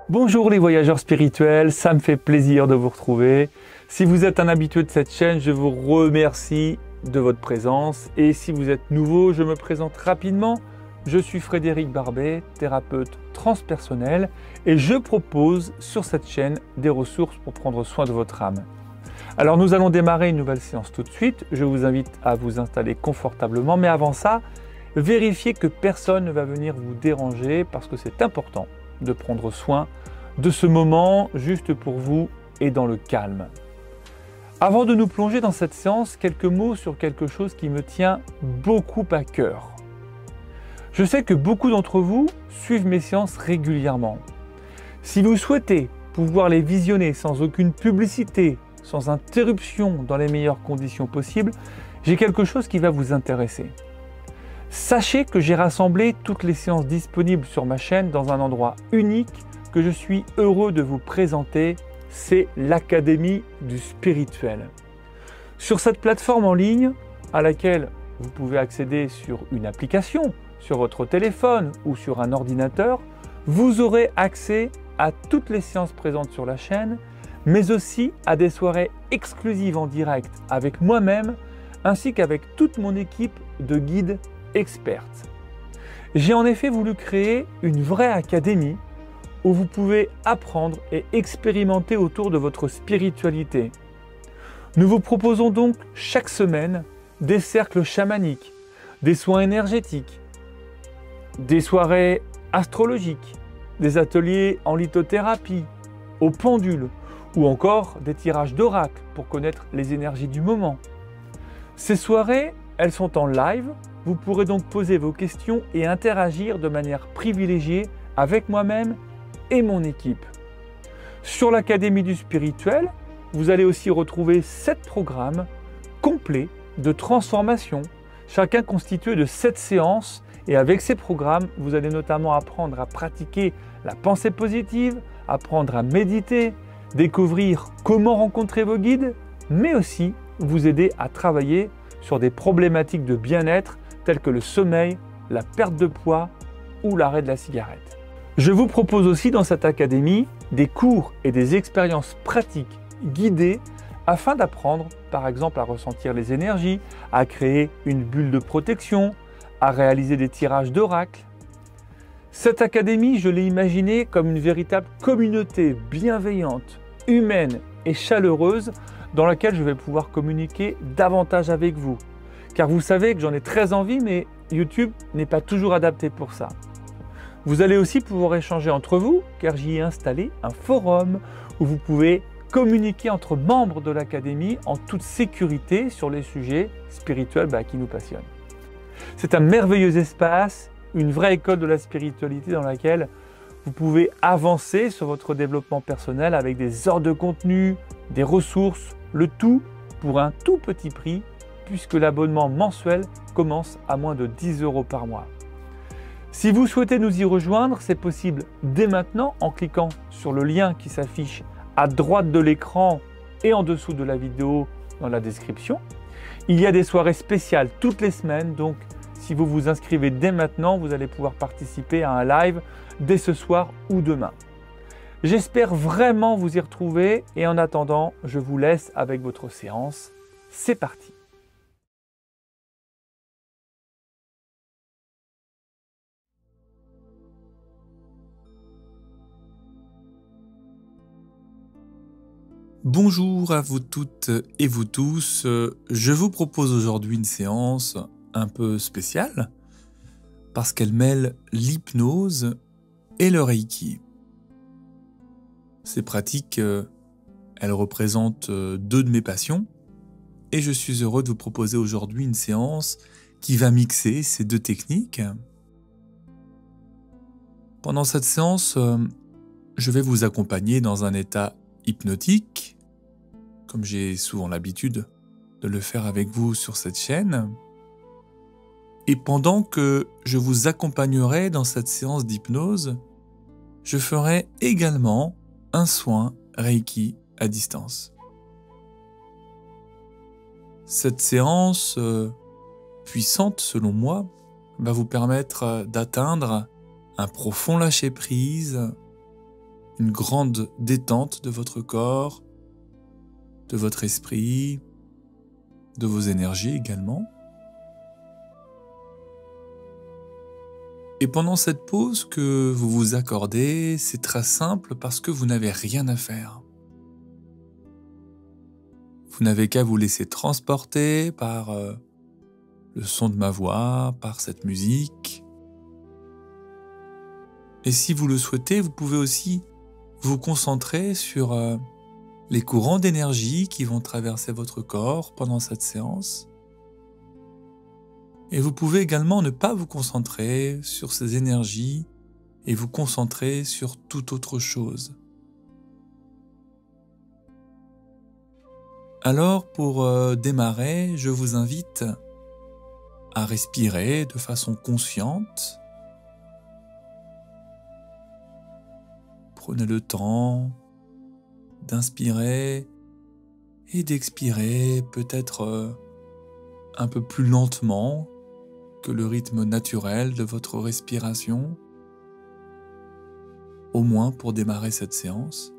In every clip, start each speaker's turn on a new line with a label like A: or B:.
A: Bonjour les voyageurs spirituels, ça me fait plaisir de vous retrouver. Si vous êtes un habitué de cette chaîne, je vous remercie de votre présence. Et si vous êtes nouveau, je me présente rapidement. Je suis Frédéric Barbet, thérapeute transpersonnel, et je propose sur cette chaîne des ressources pour prendre soin de votre âme. Alors nous allons démarrer une nouvelle séance tout de suite. Je vous invite à vous installer confortablement, mais avant ça, vérifiez que personne ne va venir vous déranger parce que c'est important de prendre soin de ce moment juste pour vous et dans le calme. Avant de nous plonger dans cette séance, quelques mots sur quelque chose qui me tient beaucoup à cœur. Je sais que beaucoup d'entre vous suivent mes séances régulièrement. Si vous souhaitez pouvoir les visionner sans aucune publicité, sans interruption, dans les meilleures conditions possibles, j'ai quelque chose qui va vous intéresser. Sachez que j'ai rassemblé toutes les séances disponibles sur ma chaîne dans un endroit unique que je suis heureux de vous présenter, c'est l'Académie du Spirituel. Sur cette plateforme en ligne, à laquelle vous pouvez accéder sur une application, sur votre téléphone ou sur un ordinateur, vous aurez accès à toutes les séances présentes sur la chaîne, mais aussi à des soirées exclusives en direct avec moi-même, ainsi qu'avec toute mon équipe de guides expertes. J'ai en effet voulu créer une vraie académie où vous pouvez apprendre et expérimenter autour de votre spiritualité. Nous vous proposons donc chaque semaine des cercles chamaniques, des soins énergétiques, des soirées astrologiques, des ateliers en lithothérapie, au pendule ou encore des tirages d'oracles pour connaître les énergies du moment. Ces soirées, elles sont en live. Vous pourrez donc poser vos questions et interagir de manière privilégiée avec moi-même et mon équipe. Sur l'Académie du Spirituel, vous allez aussi retrouver 7 programmes complets de transformation, chacun constitué de 7 séances. Et avec ces programmes, vous allez notamment apprendre à pratiquer la pensée positive, apprendre à méditer, découvrir comment rencontrer vos guides, mais aussi vous aider à travailler sur des problématiques de bien-être telles que le sommeil, la perte de poids ou l'arrêt de la cigarette. Je vous propose aussi dans cette académie des cours et des expériences pratiques guidées afin d'apprendre par exemple à ressentir les énergies, à créer une bulle de protection, à réaliser des tirages d'oracles. Cette académie, je l'ai imaginée comme une véritable communauté bienveillante, humaine et chaleureuse dans laquelle je vais pouvoir communiquer davantage avec vous. Car vous savez que j'en ai très envie, mais YouTube n'est pas toujours adapté pour ça. Vous allez aussi pouvoir échanger entre vous, car j'y ai installé un forum où vous pouvez communiquer entre membres de l'académie en toute sécurité sur les sujets spirituels qui nous passionnent. C'est un merveilleux espace, une vraie école de la spiritualité dans laquelle vous pouvez avancer sur votre développement personnel avec des heures de contenu, des ressources, le tout pour un tout petit prix puisque l'abonnement mensuel commence à moins de 10 € par mois. Si vous souhaitez nous y rejoindre, c'est possible dès maintenant en cliquant sur le lien qui s'affiche à droite de l'écran et en dessous de la vidéo dans la description. Il y a des soirées spéciales toutes les semaines, donc si vous vous inscrivez dès maintenant, vous allez pouvoir participer à un live dès ce soir ou demain. J'espère vraiment vous y retrouver et en attendant, je vous laisse avec votre séance. C'est parti!
B: Bonjour à vous toutes et vous tous, je vous propose aujourd'hui une séance un peu spéciale parce qu'elle mêle l'hypnose et le Reiki. Ces pratiques, elles représentent 2 de mes passions et je suis heureux de vous proposer aujourd'hui une séance qui va mixer ces 2 techniques. Pendant cette séance, je vais vous accompagner dans un état hypnotique, comme j'ai souvent l'habitude de le faire avec vous sur cette chaîne. Et pendant que je vous accompagnerai dans cette séance d'hypnose, je ferai également un soin Reiki à distance. Cette séance puissante selon moi va vous permettre d'atteindre un profond lâcher-prise une grande détente de votre corps, de votre esprit, de vos énergies également. Et pendant cette pause que vous vous accordez, c'est très simple parce que vous n'avez rien à faire. Vous n'avez qu'à vous laisser transporter par le son de ma voix, par cette musique. Et si vous le souhaitez, vous pouvez aussi vous concentrer sur les courants d'énergie qui vont traverser votre corps pendant cette séance. Et vous pouvez également ne pas vous concentrer sur ces énergies et vous concentrer sur toute autre chose. Alors pour démarrer, je vous invite à respirer de façon consciente. Prenez le temps d'inspirer et d'expirer peut-être un peu plus lentement que le rythme naturel de votre respiration, au moins pour démarrer cette séance.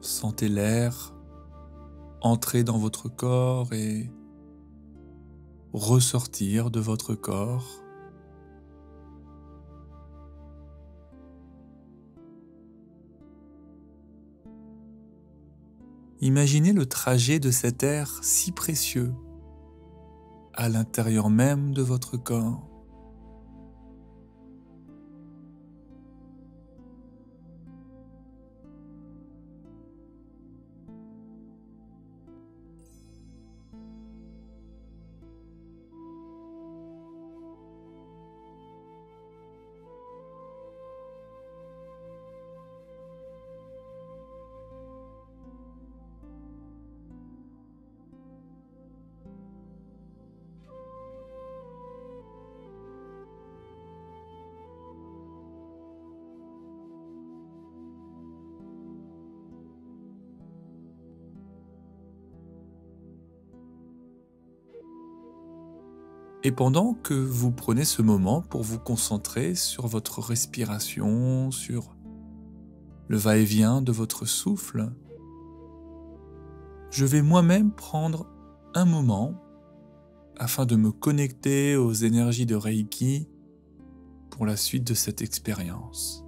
B: Sentez l'air entrer dans votre corps et ressortir de votre corps. Imaginez le trajet de cet air si précieux à l'intérieur même de votre corps. Et pendant que vous prenez ce moment pour vous concentrer sur votre respiration, sur le va-et-vient de votre souffle, je vais moi-même prendre un moment afin de me connecter aux énergies de Reiki pour la suite de cette expérience.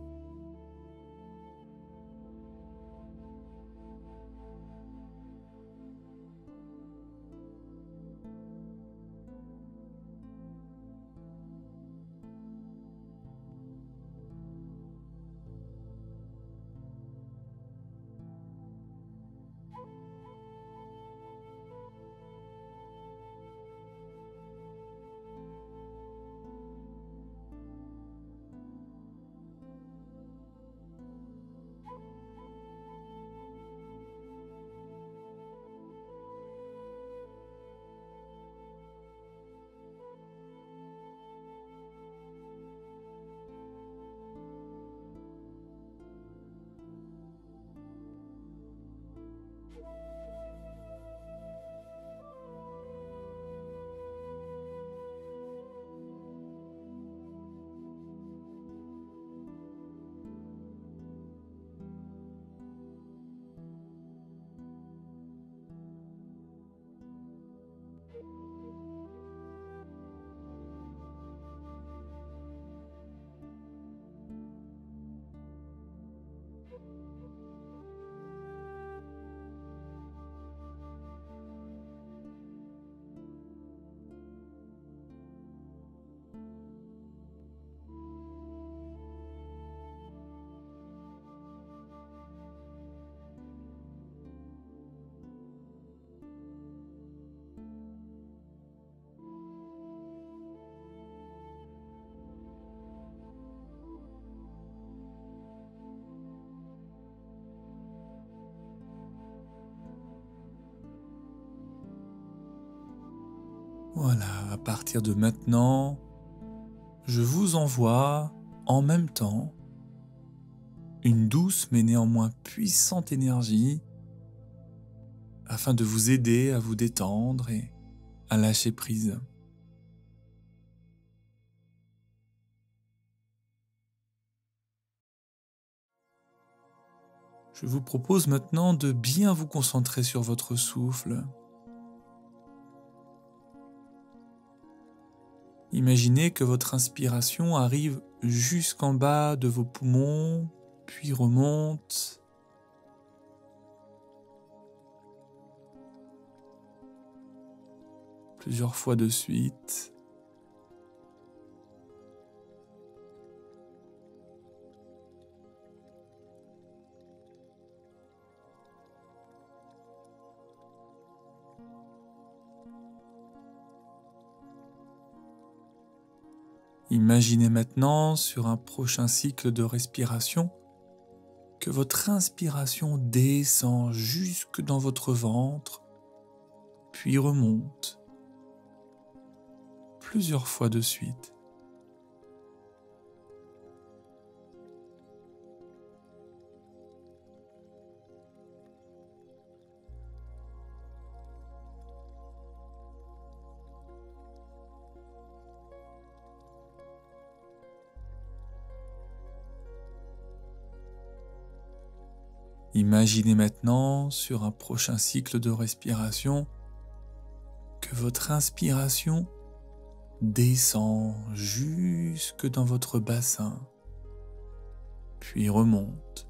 B: Voilà, à partir de maintenant, je vous envoie en même temps une douce mais néanmoins puissante énergie afin de vous aider à vous détendre et à lâcher prise. Je vous propose maintenant de bien vous concentrer sur votre souffle. Imaginez que votre inspiration arrive jusqu'en bas de vos poumons, puis remonte. Plusieurs fois de suite. Imaginez maintenant sur un prochain cycle de respiration que votre inspiration descend jusque dans votre ventre, puis remonte plusieurs fois de suite. Imaginez maintenant sur un prochain cycle de respiration que votre inspiration descend jusque dans votre bassin, puis remonte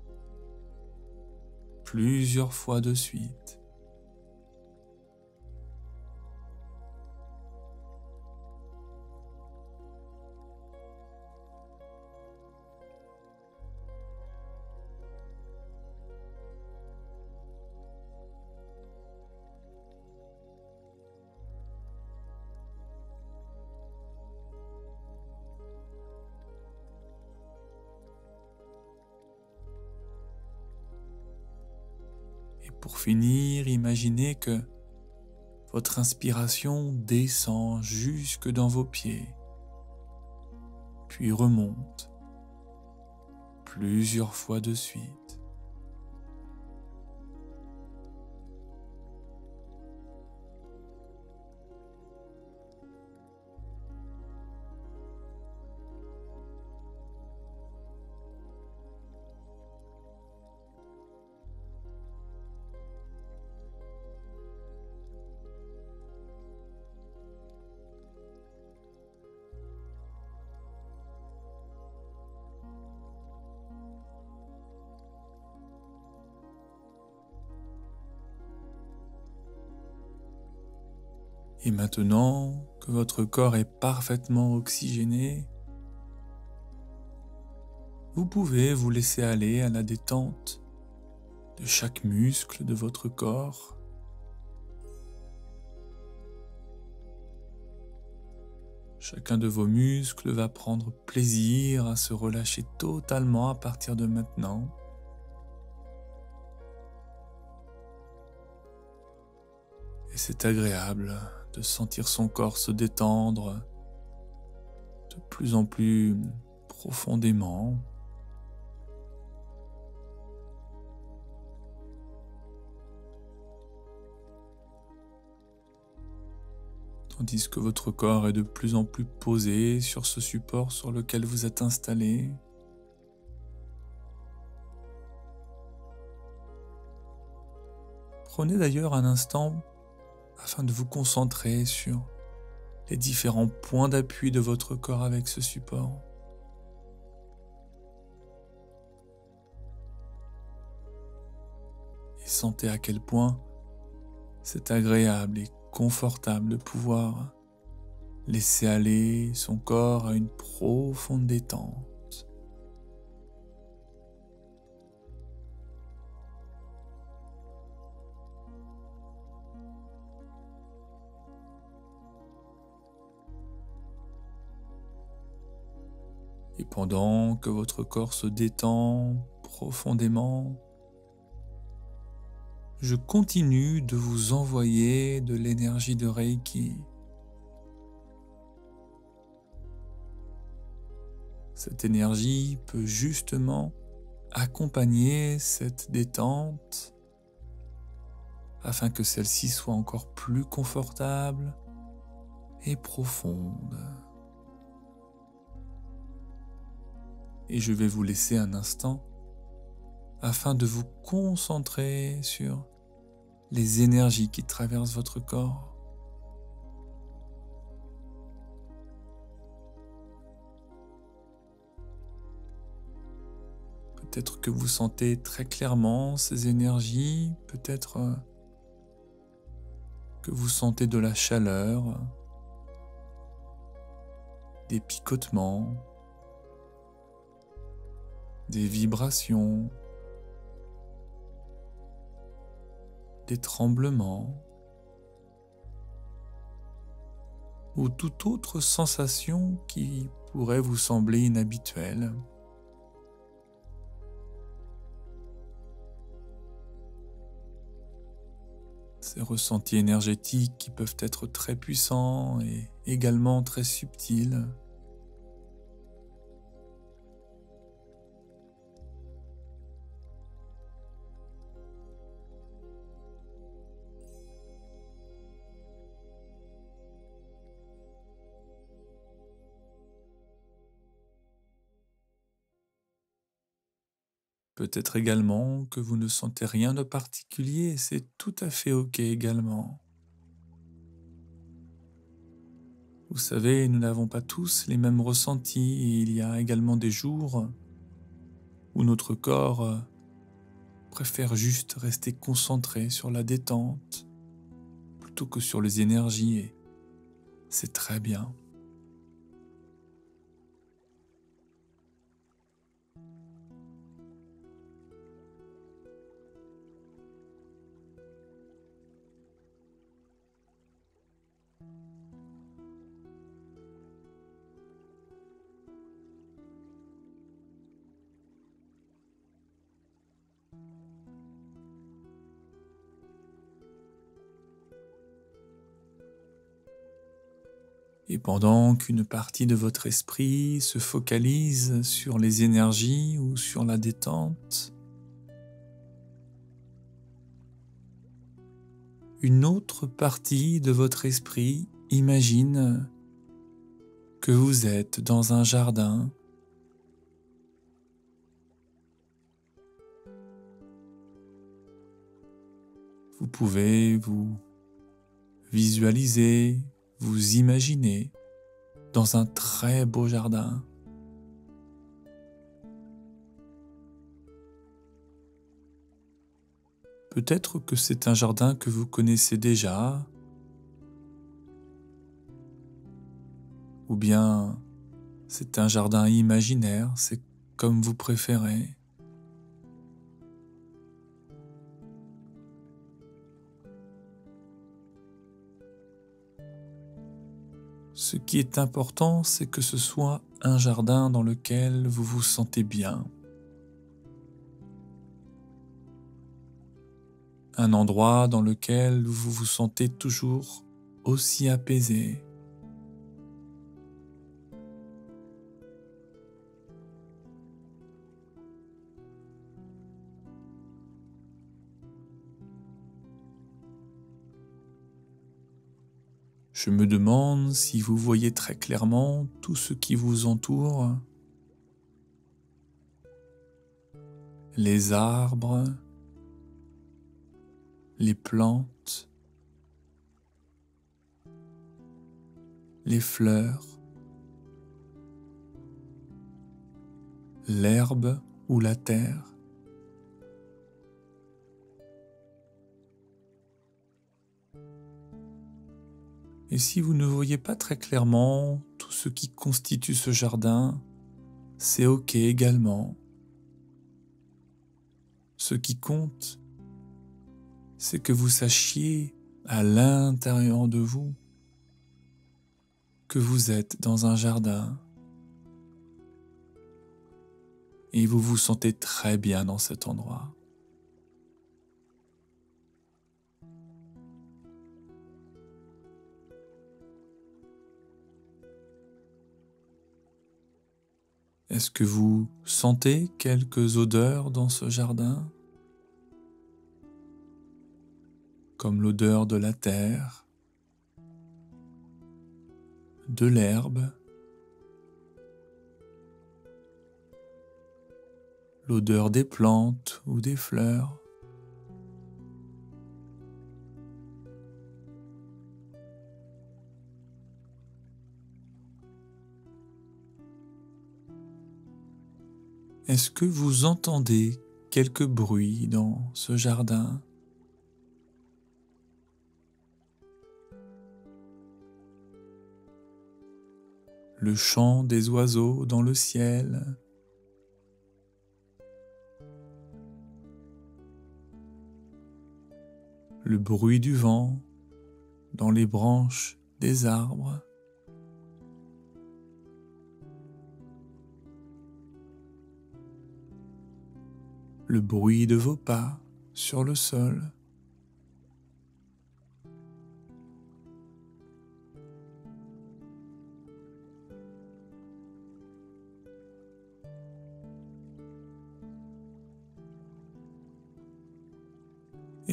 B: plusieurs fois de suite. Et pour finir, imaginez que votre inspiration descend jusque dans vos pieds, puis remonte plusieurs fois de suite. Et maintenant que votre corps est parfaitement oxygéné, vous pouvez vous laisser aller à la détente de chaque muscle de votre corps. Chacun de vos muscles va prendre plaisir à se relâcher totalement à partir de maintenant. Et c'est agréable de sentir son corps se détendre de plus en plus profondément. Tandis que votre corps est de plus en plus posé sur ce support sur lequel vous êtes installé. Prenez d'ailleurs un instant afin de vous concentrer sur les différents points d'appui de votre corps avec ce support. Et sentez à quel point c'est agréable et confortable de pouvoir laisser aller son corps à une profonde détente. Et pendant que votre corps se détend profondément, je continue de vous envoyer de l'énergie de Reiki. Cette énergie peut justement accompagner cette détente afin que celle-ci soit encore plus confortable et profonde. Et je vais vous laisser un instant afin de vous concentrer sur les énergies qui traversent votre corps. Peut-être que vous sentez très clairement ces énergies, peut-être que vous sentez de la chaleur, des picotements, des vibrations, des tremblements ou toute autre sensation qui pourrait vous sembler inhabituelle. Ces ressentis énergétiques qui peuvent être très puissants et également très subtils. Peut-être également que vous ne sentez rien de particulier, c'est tout à fait ok également. Vous savez, nous n'avons pas tous les mêmes ressentis et il y a également des jours où notre corps préfère juste rester concentré sur la détente plutôt que sur les énergies et c'est très bien. Et pendant qu'une partie de votre esprit se focalise sur les énergies ou sur la détente, une autre partie de votre esprit imagine que vous êtes dans un jardin. Vous pouvez vous visualiser, vous imaginer dans un très beau jardin. Peut-être que c'est un jardin que vous connaissez déjà, ou bien c'est un jardin imaginaire, c'est comme vous préférez. Ce qui est important, c'est que ce soit un jardin dans lequel vous vous sentez bien. Un endroit dans lequel vous vous sentez toujours aussi apaisé. Je me demande si vous voyez très clairement tout ce qui vous entoure. Les arbres, les plantes, les fleurs, l'herbe ou la terre. Et si vous ne voyez pas très clairement tout ce qui constitue ce jardin, c'est ok également. Ce qui compte, c'est que vous sachiez à l'intérieur de vous que vous êtes dans un jardin et vous vous sentez très bien dans cet endroit. Est-ce que vous sentez quelques odeurs dans ce jardin? Comme l'odeur de la terre, de l'herbe, l'odeur des plantes ou des fleurs. Est-ce que vous entendez quelques bruits dans ce jardin ? Le chant des oiseaux dans le ciel, le bruit du vent dans les branches des arbres, le bruit de vos pas sur le sol.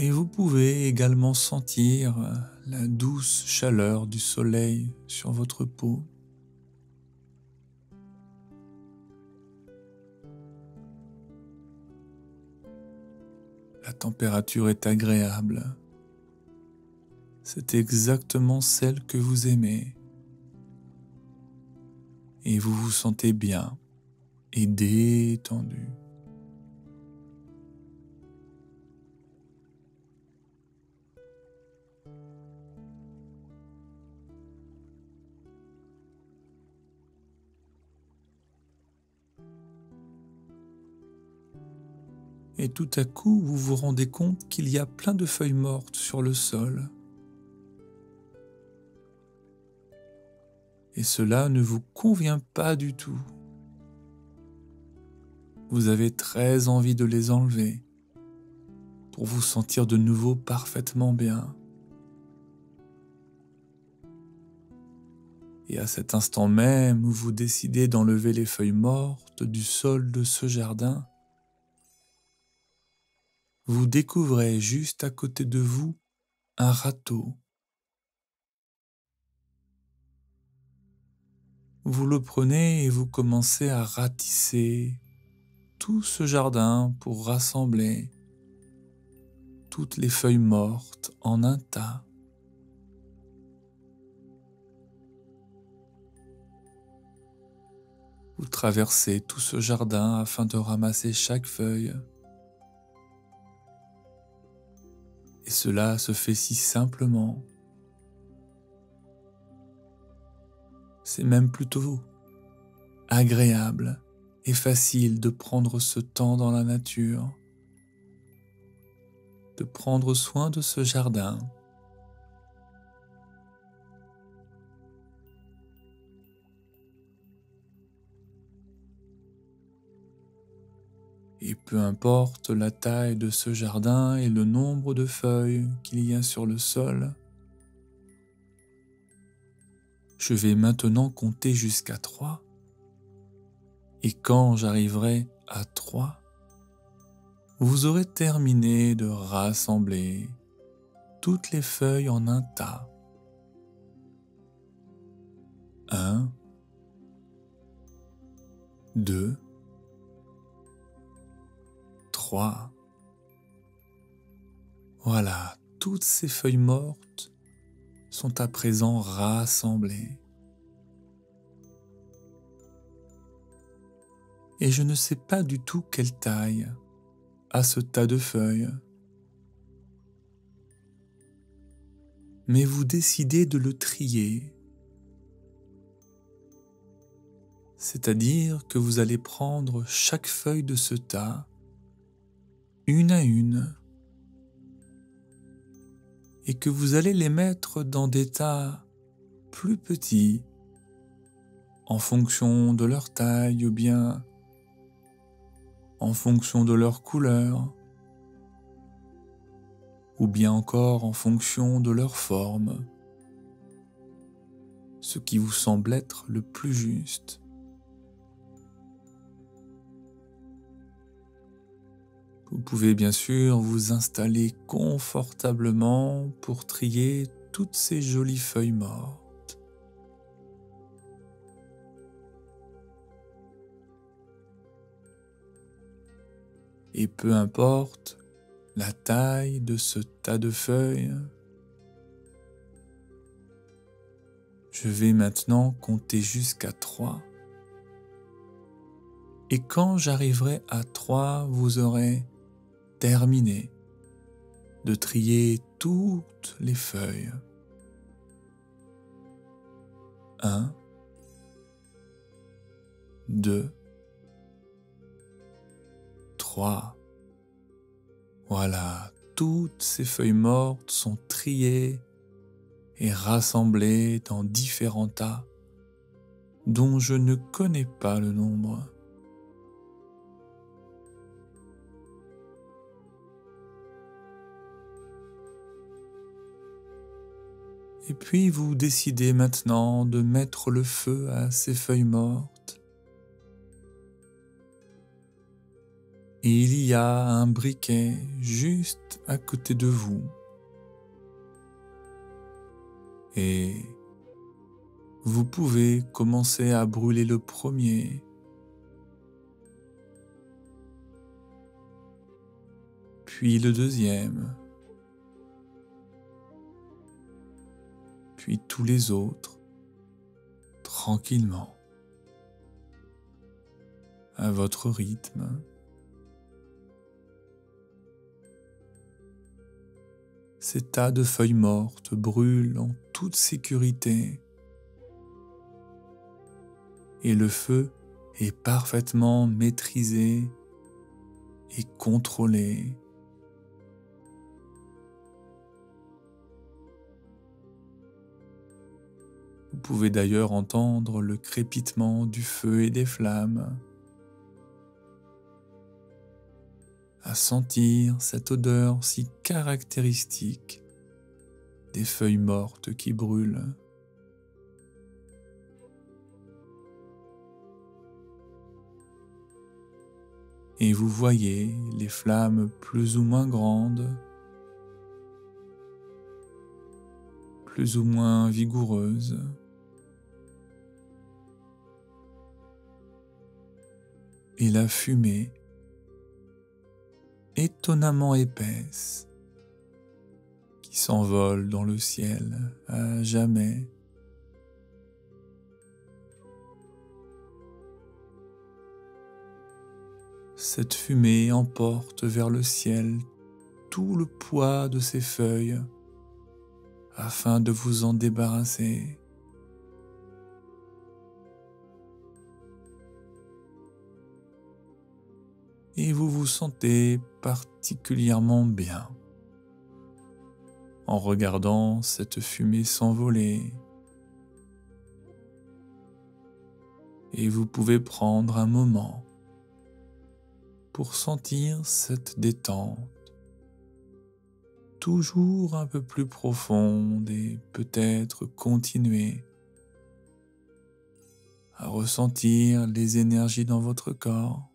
B: Et vous pouvez également sentir la douce chaleur du soleil sur votre peau. La température est agréable. C'est exactement celle que vous aimez. Et vous vous sentez bien et détendu. Et tout à coup, vous vous rendez compte qu'il y a plein de feuilles mortes sur le sol. Et cela ne vous convient pas du tout. Vous avez très envie de les enlever pour vous sentir de nouveau parfaitement bien. Et à cet instant même où vous décidez d'enlever les feuilles mortes du sol de ce jardin, vous découvrez juste à côté de vous un râteau. Vous le prenez et vous commencez à ratisser tout ce jardin pour rassembler toutes les feuilles mortes en un tas. Vous traversez tout ce jardin afin de ramasser chaque feuille. Et cela se fait si simplement. C'est même plutôt agréable et facile de prendre ce temps dans la nature, de prendre soin de ce jardin. Et peu importe la taille de ce jardin et le nombre de feuilles qu'il y a sur le sol, je vais maintenant compter jusqu'à 3. Et quand j'arriverai à 3, vous aurez terminé de rassembler toutes les feuilles en un tas. 1, 2, 3. Voilà, toutes ces feuilles mortes sont à présent rassemblées. Et je ne sais pas du tout quelle taille a ce tas de feuilles. Mais vous décidez de le trier. C'est-à-dire que vous allez prendre chaque feuille de ce tas, une à une, et que vous allez les mettre dans des tas plus petits, en fonction de leur taille ou bien en fonction de leur couleur, ou bien encore en fonction de leur forme, ce qui vous semble être le plus juste. Vous pouvez bien sûr vous installer confortablement pour trier toutes ces jolies feuilles mortes. Et peu importe la taille de ce tas de feuilles, je vais maintenant compter jusqu'à 3. Et quand j'arriverai à 3, vous aurez terminé de trier toutes les feuilles. 1, 2, 3. Voilà, toutes ces feuilles mortes sont triées et rassemblées dans différents tas dont je ne connais pas le nombre. Et puis vous décidez maintenant de mettre le feu à ces feuilles mortes. Et il y a un briquet juste à côté de vous. Et vous pouvez commencer à brûler le premier. Puis le deuxième. Puis tous les autres, tranquillement, à votre rythme. Ces tas de feuilles mortes brûlent en toute sécurité et le feu est parfaitement maîtrisé et contrôlé. Vous pouvez d'ailleurs entendre le crépitement du feu et des flammes, à sentir cette odeur si caractéristique des feuilles mortes qui brûlent. Et vous voyez les flammes plus ou moins grandes, plus ou moins vigoureuses. Et la fumée, étonnamment épaisse, qui s'envole dans le ciel à jamais. Cette fumée emporte vers le ciel tout le poids de ces feuilles afin de vous en débarrasser. Et vous vous sentez particulièrement bien en regardant cette fumée s'envoler. Et vous pouvez prendre un moment pour sentir cette détente, toujours un peu plus profonde et peut-être continuer à ressentir les énergies dans votre corps.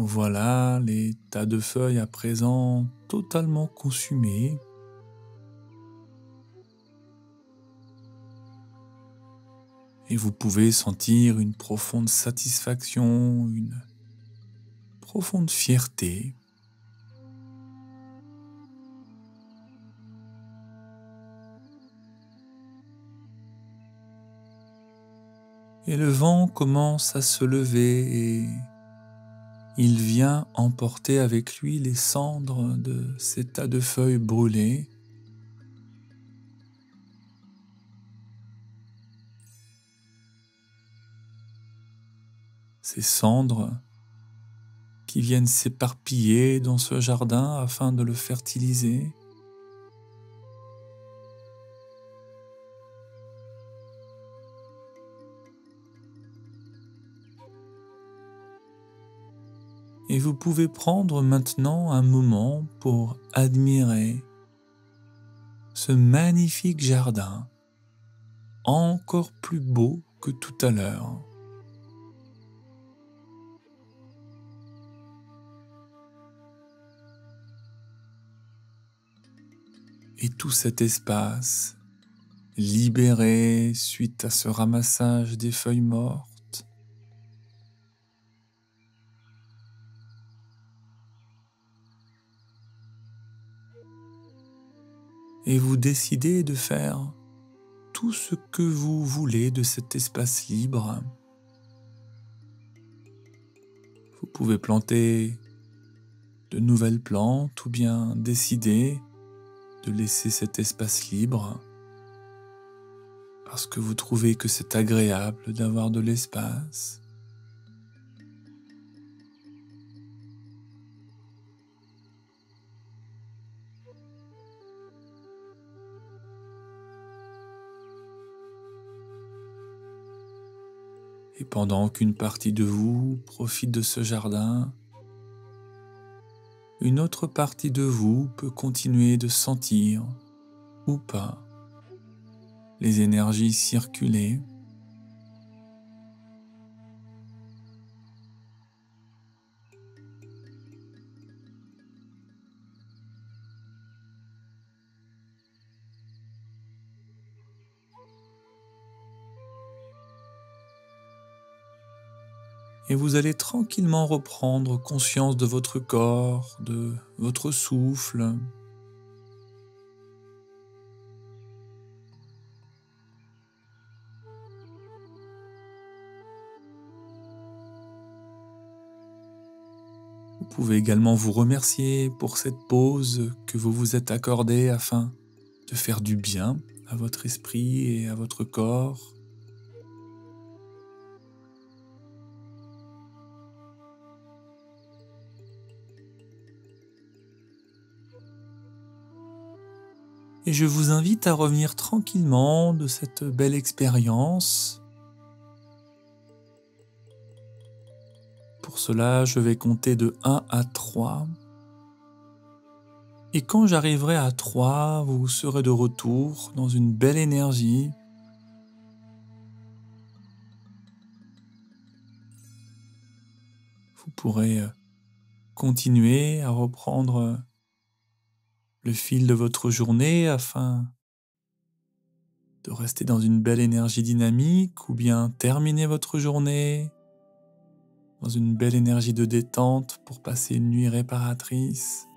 B: Voilà les tas de feuilles à présent totalement consumés. Et vous pouvez sentir une profonde satisfaction, une profonde fierté. Et le vent commence à se lever et il vient emporter avec lui les cendres de ces tas de feuilles brûlées. Ces cendres qui viennent s'éparpiller dans ce jardin afin de le fertiliser. Et vous pouvez prendre maintenant un moment pour admirer ce magnifique jardin, encore plus beau que tout à l'heure. Et tout cet espace libéré suite à ce ramassage des feuilles mortes. Et vous décidez de faire tout ce que vous voulez de cet espace libre. Vous pouvez planter de nouvelles plantes ou bien décider de laisser cet espace libre parce que vous trouvez que c'est agréable d'avoir de l'espace. Et pendant qu'une partie de vous profite de ce jardin, une autre partie de vous peut continuer de sentir, ou pas, les énergies circuler. Et vous allez tranquillement reprendre conscience de votre corps, de votre souffle. Vous pouvez également vous remercier pour cette pause que vous vous êtes accordée afin de faire du bien à votre esprit et à votre corps. Et je vous invite à revenir tranquillement de cette belle expérience. Pour cela, je vais compter de 1 à 3. Et quand j'arriverai à 3, vous serez de retour dans une belle énergie. Vous pourrez continuer à reprendre le fil de votre journée afin de rester dans une belle énergie dynamique ou bien terminer votre journée dans une belle énergie de détente pour passer une nuit réparatrice.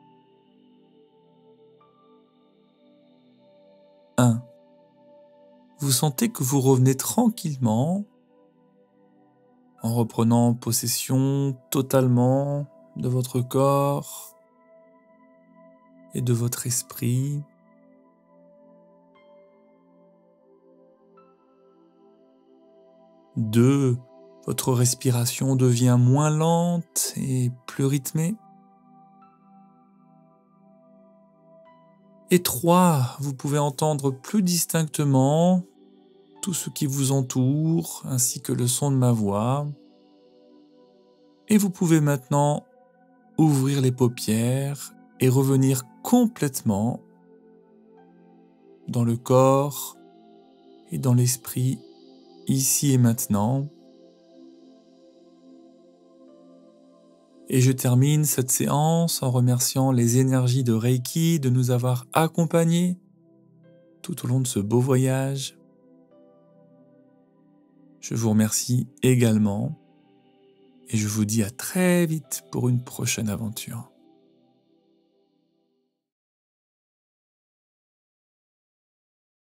B: 1. Vous sentez que vous revenez tranquillement en reprenant possession totalement de votre corps et de votre esprit. 2. Votre respiration devient moins lente et plus rythmée. Et 3. Vous pouvez entendre plus distinctement tout ce qui vous entoure, ainsi que le son de ma voix. Et vous pouvez maintenant ouvrir les paupières et revenir complètement dans le corps et dans l'esprit, ici et maintenant. Et je termine cette séance en remerciant les énergies de Reiki de nous avoir accompagnés tout au long de ce beau voyage. Je vous remercie également et je vous dis à très vite pour une prochaine aventure.